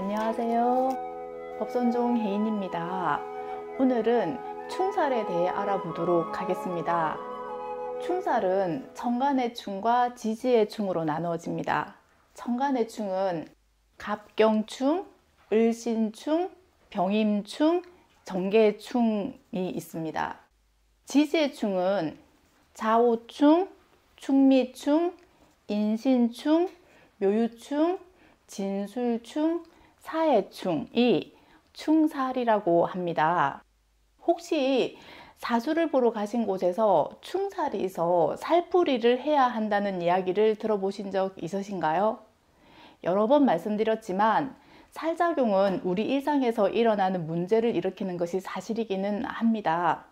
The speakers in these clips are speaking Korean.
안녕하세요. 법선종 혜인입니다. 오늘은 충살에 대해 알아보도록 하겠습니다. 충살은 천간의 충과 지지의 충으로 나누어집니다. 천간의 충은 갑경충, 을신충, 병임충, 정계충이 있습니다. 지지의 충은 자오충, 충미충, 인신충, 묘유충, 진술충, 사해충이 충살이라고 합니다. 혹시 사주를 보러 가신 곳에서 충살이 있어 살풀이를 해야 한다는 이야기를 들어보신 적 있으신가요? 여러 번 말씀드렸지만 살작용은 우리 일상에서 일어나는 문제를 일으키는 것이 사실이기는 합니다.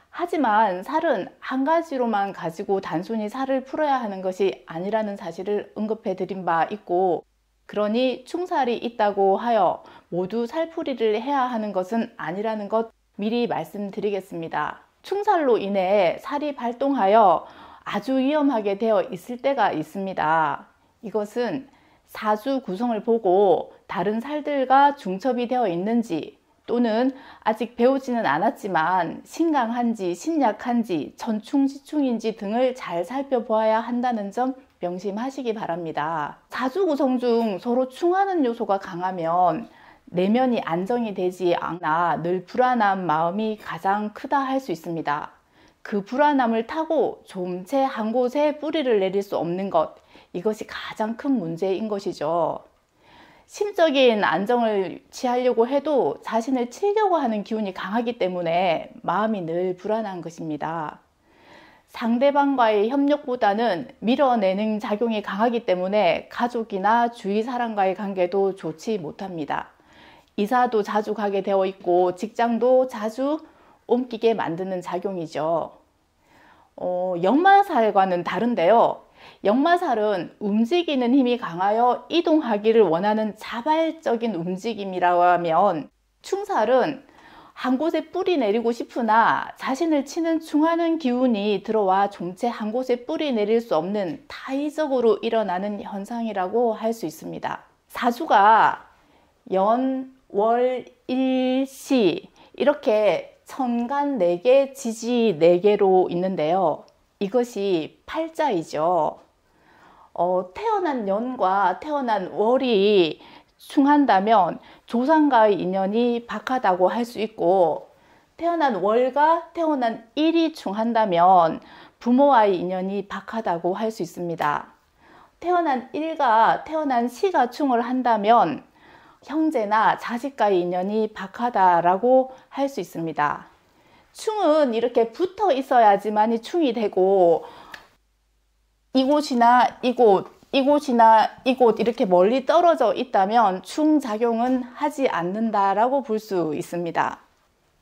하지만 살은 한 가지로만 가지고 단순히 살을 풀어야 하는 것이 아니라는 사실을 언급해 드린 바 있고, 그러니 충살이 있다고 하여 모두 살풀이를 해야 하는 것은 아니라는 것 미리 말씀드리겠습니다. 충살로 인해 살이 발동하여 아주 위험하게 되어 있을 때가 있습니다. 이것은 사주 구성을 보고 다른 살들과 중첩이 되어 있는지, 또는 아직 배우지는 않았지만 신강한지 신약한지 천충지충인지 등을 잘 살펴보아야 한다는 점 명심하시기 바랍니다. 사주 구성 중 서로 충하는 요소가 강하면 내면이 안정이 되지 않아 늘 불안한 마음이 가장 크다 할 수 있습니다. 그 불안함을 타고 좀체 한 곳에 뿌리를 내릴 수 없는 것, 이것이 가장 큰 문제인 것이죠. 심적인 안정을 취하려고 해도 자신을 치려고 하는 기운이 강하기 때문에 마음이 늘 불안한 것입니다. 상대방과의 협력보다는 밀어내는 작용이 강하기 때문에 가족이나 주위 사람과의 관계도 좋지 못합니다. 이사도 자주 가게 되어 있고 직장도 자주 옮기게 만드는 작용이죠. 역마살과는 다른데요. 역마살은 움직이는 힘이 강하여 이동하기를 원하는 자발적인 움직임이라고 하면, 충살은 한 곳에 뿌리 내리고 싶으나 자신을 치는 충하는 기운이 들어와 좀체 한 곳에 뿌리 내릴 수 없는 타의적으로 일어나는 현상이라고 할 수 있습니다. 사주가 연, 월, 일, 시 이렇게 천간 4개, 지지 4개로 있는데요. 이것이 팔자이죠. 태어난 년과 태어난 월이 충한다면 조상과의 인연이 박하다고 할 수 있고, 태어난 월과 태어난 일이 충한다면 부모와의 인연이 박하다고 할 수 있습니다. 태어난 일과 태어난 시가 충을 한다면 형제나 자식과의 인연이 박하다라고 할 수 있습니다. 충은 이렇게 붙어 있어야지만이 충이 되고, 이곳이나 이곳, 이곳이나 이곳 이렇게 멀리 떨어져 있다면 충작용은 하지 않는다라고 볼 수 있습니다.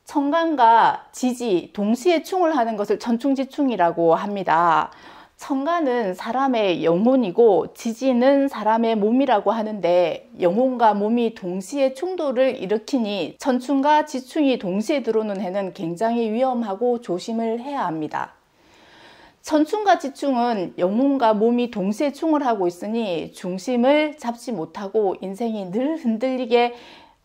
천간과 지지 동시에 충을 하는 것을 천충지충이라고 합니다. 천간은 사람의 영혼이고 지지는 사람의 몸이라고 하는데, 영혼과 몸이 동시에 충돌을 일으키니 천충과 지충이 동시에 들어오는 해는 굉장히 위험하고 조심을 해야 합니다. 천충과 지충은 영혼과 몸이 동시에 충을 하고 있으니 중심을 잡지 못하고 인생이 늘 흔들리게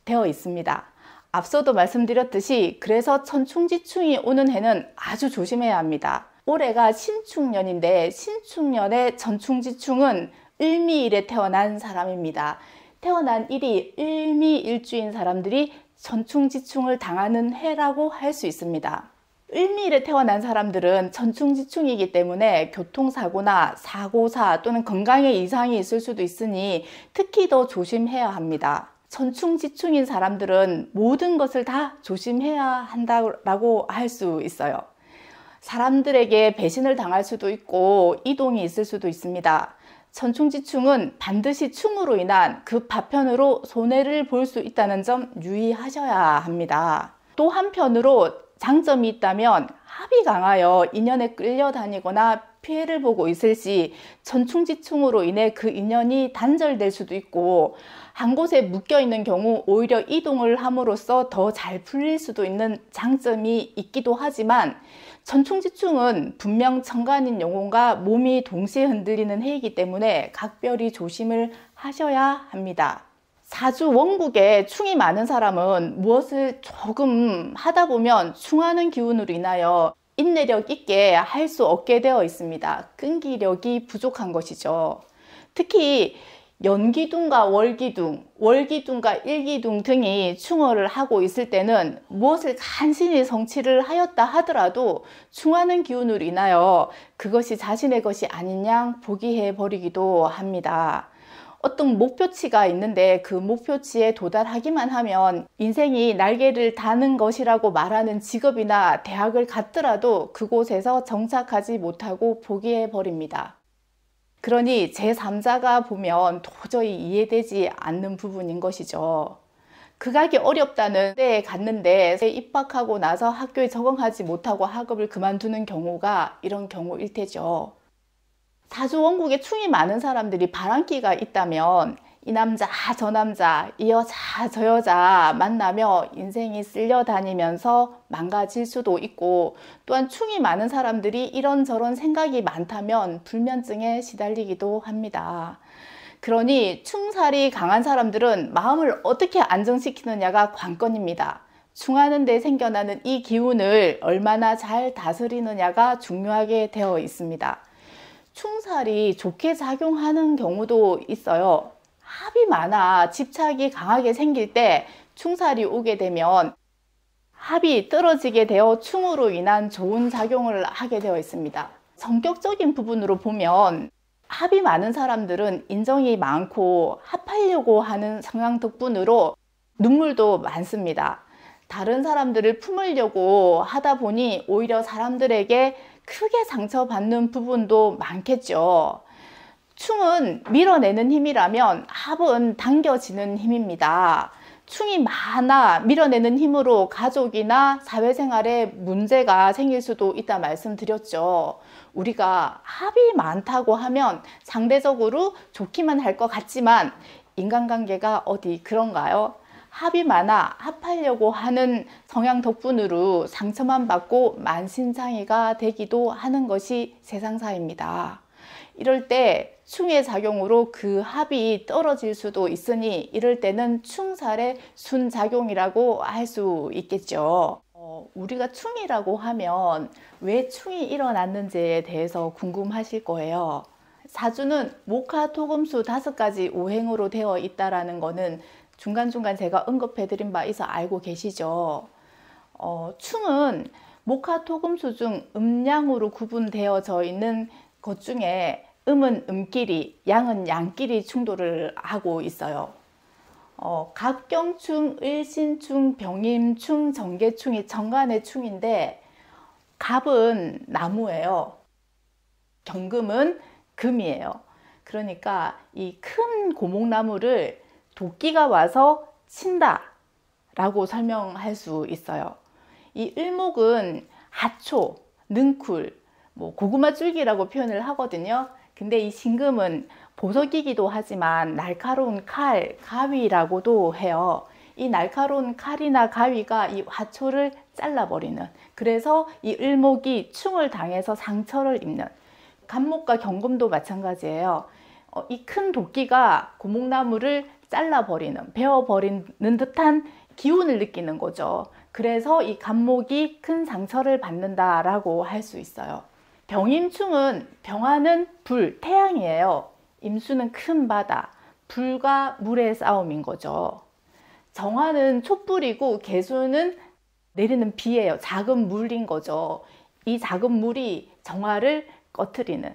되어 있습니다. 앞서도 말씀드렸듯이 그래서 천충지충이 오는 해는 아주 조심해야 합니다. 올해가 신축년인데 신축년의 천충지충은 을미일에 태어난 사람입니다. 태어난 일이 을미일주인 사람들이 천충지충을 당하는 해라고 할 수 있습니다. 을미일에 태어난 사람들은 천충지충이기 때문에 교통사고나 사고사 또는 건강에 이상이 있을 수도 있으니 특히 더 조심해야 합니다. 천충지충인 사람들은 모든 것을 다 조심해야 한다고 할 수 있어요. 사람들에게 배신을 당할 수도 있고 이동이 있을 수도 있습니다. 천충지충은 반드시 충으로 인한 그 파편으로 손해를 볼 수 있다는 점 유의하셔야 합니다. 또 한편으로 장점이 있다면 합이 강하여 인연에 끌려다니거나 피해를 보고 있을 시 천충지충으로 인해 그 인연이 단절될 수도 있고, 한 곳에 묶여 있는 경우 오히려 이동을 함으로써 더 잘 풀릴 수도 있는 장점이 있기도 하지만, 천충지충은 분명 천간인 영혼과 몸이 동시에 흔들리는 해이기 때문에 각별히 조심을 하셔야 합니다. 사주 원국에 충이 많은 사람은 무엇을 조금 하다 보면 충하는 기운으로 인하여 인내력 있게 할 수 없게 되어 있습니다. 끈기력이 부족한 것이죠. 특히 연기둥과 월기둥, 월기둥과 일기둥 등이 충월을 하고 있을 때는 무엇을 간신히 성취를 하였다 하더라도 충하는 기운으로 인하여 그것이 자신의 것이 아닌 양 포기해 버리기도 합니다. 어떤 목표치가 있는데 그 목표치에 도달하기만 하면 인생이 날개를 다는 것이라고 말하는 직업이나 대학을 갔더라도 그곳에서 정착하지 못하고 포기해 버립니다. 그러니 제3자가 보면 도저히 이해되지 않는 부분인 것이죠. 극악이 어렵다는 때에 갔는데 입학하고 나서 학교에 적응하지 못하고 학업을 그만두는 경우가 이런 경우일 테죠. 사주 원국에 충이 많은 사람들이 바람기가 있다면 이 남자 저 남자 이 여자 저 여자 만나며 인생이 쓸려다니면서 망가질 수도 있고, 또한 충이 많은 사람들이 이런저런 생각이 많다면 불면증에 시달리기도 합니다. 그러니 충살이 강한 사람들은 마음을 어떻게 안정시키느냐가 관건입니다. 충하는 데 생겨나는 이 기운을 얼마나 잘 다스리느냐가 중요하게 되어 있습니다. 충살이 좋게 작용하는 경우도 있어요. 합이 많아 집착이 강하게 생길 때 충살이 오게 되면 합이 떨어지게 되어 충으로 인한 좋은 작용을 하게 되어 있습니다. 성격적인 부분으로 보면 합이 많은 사람들은 인정이 많고 합하려고 하는 성향 덕분으로 눈물도 많습니다. 다른 사람들을 품으려고 하다 보니 오히려 사람들에게 크게 상처받는 부분도 많겠죠. 충은 밀어내는 힘이라면 합은 당겨지는 힘입니다. 충이 많아 밀어내는 힘으로 가족이나 사회생활에 문제가 생길 수도 있다 말씀드렸죠. 우리가 합이 많다고 하면 상대적으로 좋기만 할 것 같지만 인간관계가 어디 그런가요? 합이 많아 합하려고 하는 성향 덕분으로 상처만 받고 만신창이가 되기도 하는 것이 세상사입니다. 이럴 때 충의 작용으로 그 합이 떨어질 수도 있으니 이럴 때는 충살의 순작용이라고 할 수 있겠죠. 우리가 충이라고 하면 왜 충이 일어났는지에 대해서 궁금하실 거예요. 사주는 목화 토금수 5가지 오행으로 되어 있다는 것은 중간중간 제가 언급해 드린 바 있어 알고 계시죠? 충은 목화 토금수 중 음양으로 구분되어져 있는 것 중에 음은 음끼리, 양은 양끼리 충돌을 하고 있어요. 갑경충, 을신충, 병임충, 정계충이 정간의 충인데 갑은 나무예요. 경금은 금이에요. 그러니까 이 큰 고목나무를 도끼가 와서 친다 라고 설명할 수 있어요. 이 을목은 하초, 능쿨, 고구마 줄기라고 표현을 하거든요. 근데 이 신금은 보석이기도 하지만 날카로운 칼, 가위라고도 해요. 이 날카로운 칼이나 가위가 이 화초를 잘라버리는, 그래서 이 을목이 충을 당해서 상처를 입는, 갑목과 경금도 마찬가지예요. 이 큰 도끼가 고목나무를 잘라버리는, 베어버리는 듯한 기운을 느끼는 거죠. 그래서 이 갑목이 큰 상처를 받는다라고 할 수 있어요. 병임충은 병화는 불, 태양이에요. 임수는 큰 바다, 불과 물의 싸움인 거죠. 정화는 촛불이고 개수는 내리는 비예요. 작은 물인 거죠. 이 작은 물이 정화를 꺼트리는,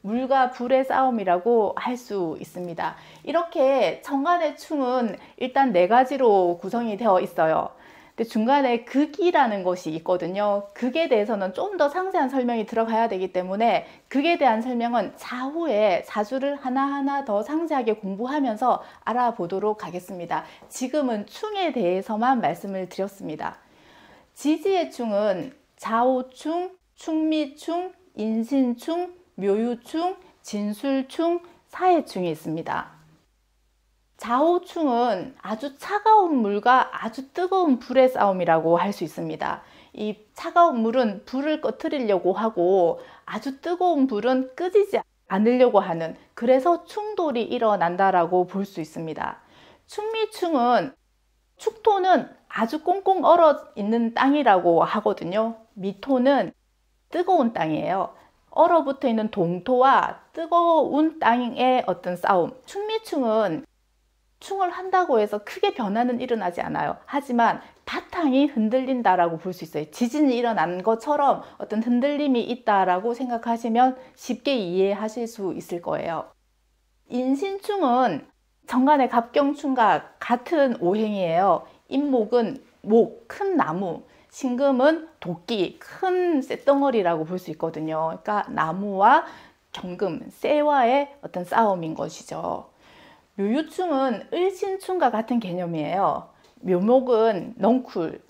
물과 불의 싸움이라고 할 수 있습니다. 이렇게 정간의 충은 일단 4가지로 구성이 되어 있어요. 근데 중간에 극이라는 것이 있거든요. 극에 대해서는 좀 더 상세한 설명이 들어가야 되기 때문에 극에 대한 설명은 차후에 사주를 하나하나 더 상세하게 공부하면서 알아보도록 하겠습니다. 지금은 충에 대해서만 말씀을 드렸습니다. 지지의 충은 자오충, 충미충, 인신충, 묘유충, 진술충, 사해충이 있습니다. 자오충은 아주 차가운 물과 아주 뜨거운 불의 싸움이라고 할 수 있습니다. 이 차가운 물은 불을 꺼트리려고 하고 아주 뜨거운 불은 끄지지 않으려고 하는, 그래서 충돌이 일어난다라고 볼 수 있습니다. 충미충은 축토는 아주 꽁꽁 얼어 있는 땅이라고 하거든요. 미토는 뜨거운 땅이에요. 얼어붙어 있는 동토와 뜨거운 땅의 어떤 싸움. 충미충은 충을 한다고 해서 크게 변화는 일어나지 않아요. 하지만 바탕이 흔들린다라고 볼 수 있어요. 지진이 일어난 것처럼 어떤 흔들림이 있다라고 생각하시면 쉽게 이해하실 수 있을 거예요. 인신충은 정간의 갑경충과 같은 오행이에요. 인목은 목, 큰 나무, 신금은 도끼, 큰 쇳덩어리라고 볼 수 있거든요. 그러니까 나무와 경금, 쇠와의 어떤 싸움인 것이죠. 묘유충은 을신충과 같은 개념이에요. 묘목은 넝쿨,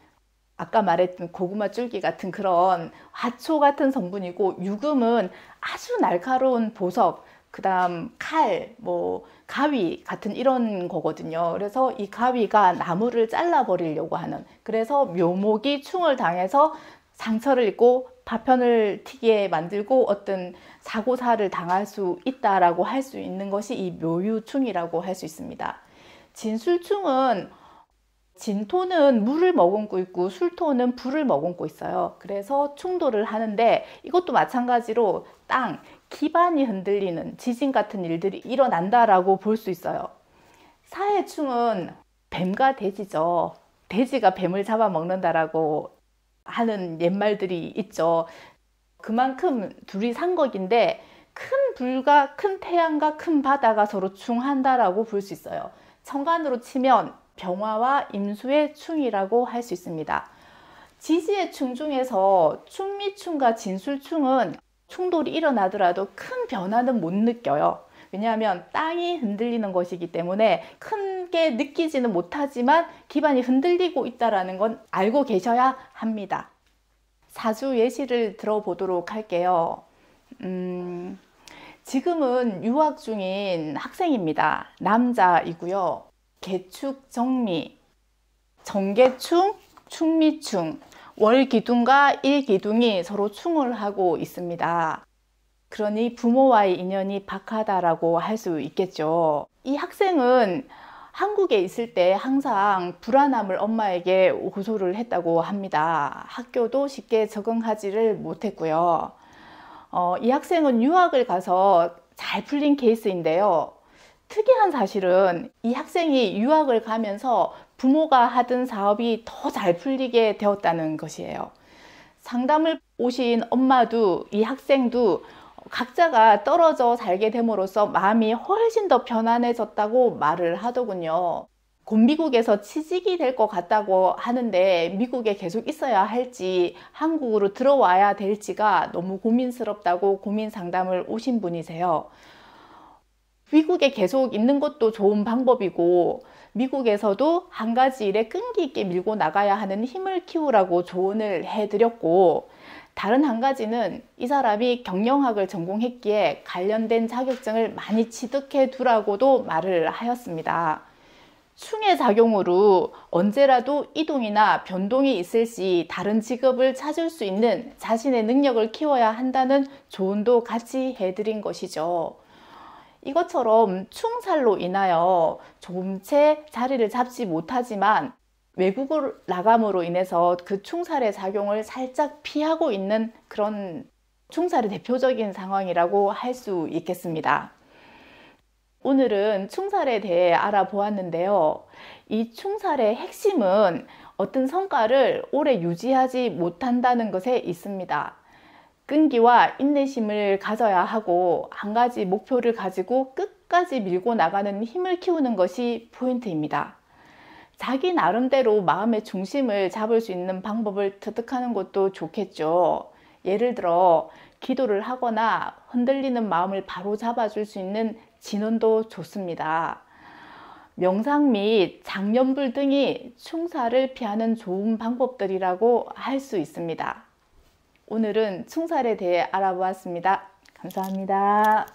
아까 말했던 고구마 줄기 같은 그런 화초 같은 성분이고, 유금은 아주 날카로운 보석, 그 다음 칼, 가위 같은 이런 거거든요. 그래서 이 가위가 나무를 잘라 버리려고 하는, 그래서 묘목이 충을 당해서 상처를 입고 파편을 튀게 만들고 어떤 사고사를 당할 수 있다라고 할 수 있는 것이 이 묘유충이라고 할 수 있습니다. 진술충은 진토는 물을 머금고 있고 술토는 불을 머금고 있어요. 그래서 충돌을 하는데, 이것도 마찬가지로 땅, 기반이 흔들리는 지진 같은 일들이 일어난다라고 볼 수 있어요. 사해충은 뱀과 돼지죠. 돼지가 뱀을 잡아먹는다라고 하는 옛말들이 있죠. 그만큼 둘이 상극인데, 큰 불과 큰 태양과 큰 바다가 서로 충한다라고 볼 수 있어요. 천간으로 치면 병화와 임수의 충이라고 할 수 있습니다. 지지의 충 중에서 충미충과 진술충은 충돌이 일어나더라도 큰 변화는 못 느껴요. 왜냐하면 땅이 흔들리는 것이기 때문에 크게 느끼지는 못하지만 기반이 흔들리고 있다는 건 알고 계셔야 합니다. 사주 예시를 들어보도록 할게요. 지금은 유학 중인 학생입니다. 남자이고요. 개축, 정미, 정개충, 충미충, 월기둥과 일기둥이 서로 충을 하고 있습니다. 그러니 부모와의 인연이 박하다라고 할 수 있겠죠. 이 학생은 한국에 있을 때 항상 불안함을 엄마에게 호소를 했다고 합니다. 학교도 쉽게 적응하지를 못했고요. 이 학생은 유학을 가서 잘 풀린 케이스인데요. 특이한 사실은 이 학생이 유학을 가면서 부모가 하던 사업이 더 잘 풀리게 되었다는 것이에요. 상담을 오신 엄마도 이 학생도 각자가 떨어져 살게 됨으로써 마음이 훨씬 더 편안해졌다고 말을 하더군요. 곧 미국에서 취직이 될 것 같다고 하는데 미국에 계속 있어야 할지 한국으로 들어와야 될지가 너무 고민스럽다고 고민 상담을 오신 분이세요. 미국에 계속 있는 것도 좋은 방법이고, 미국에서도 한 가지 일에 끈기 있게 밀고 나가야 하는 힘을 키우라고 조언을 해드렸고, 다른 한 가지는 이 사람이 경영학을 전공했기에 관련된 자격증을 많이 취득해 두라고도 말을 하였습니다. 충의 작용으로 언제라도 이동이나 변동이 있을 시 다른 직업을 찾을 수 있는 자신의 능력을 키워야 한다는 조언도 같이 해드린 것이죠. 이것처럼 충살로 인하여 조금채 자리를 잡지 못하지만 외국을 나감으로 인해서 그 충살의 작용을 살짝 피하고 있는 그런 충살의 대표적인 상황이라고 할 수 있겠습니다. 오늘은 충살에 대해 알아보았는데요. 이 충살의 핵심은 어떤 성과를 오래 유지하지 못한다는 것에 있습니다. 끈기와 인내심을 가져야 하고, 한 가지 목표를 가지고 끝까지 밀고 나가는 힘을 키우는 것이 포인트입니다. 자기 나름대로 마음의 중심을 잡을 수 있는 방법을 터득하는 것도 좋겠죠. 예를 들어 기도를 하거나 흔들리는 마음을 바로 잡아줄 수 있는 진언도 좋습니다. 명상 및 장년불 등이 충살을 피하는 좋은 방법들이라고 할 수 있습니다. 오늘은 충살에 대해 알아보았습니다. 감사합니다.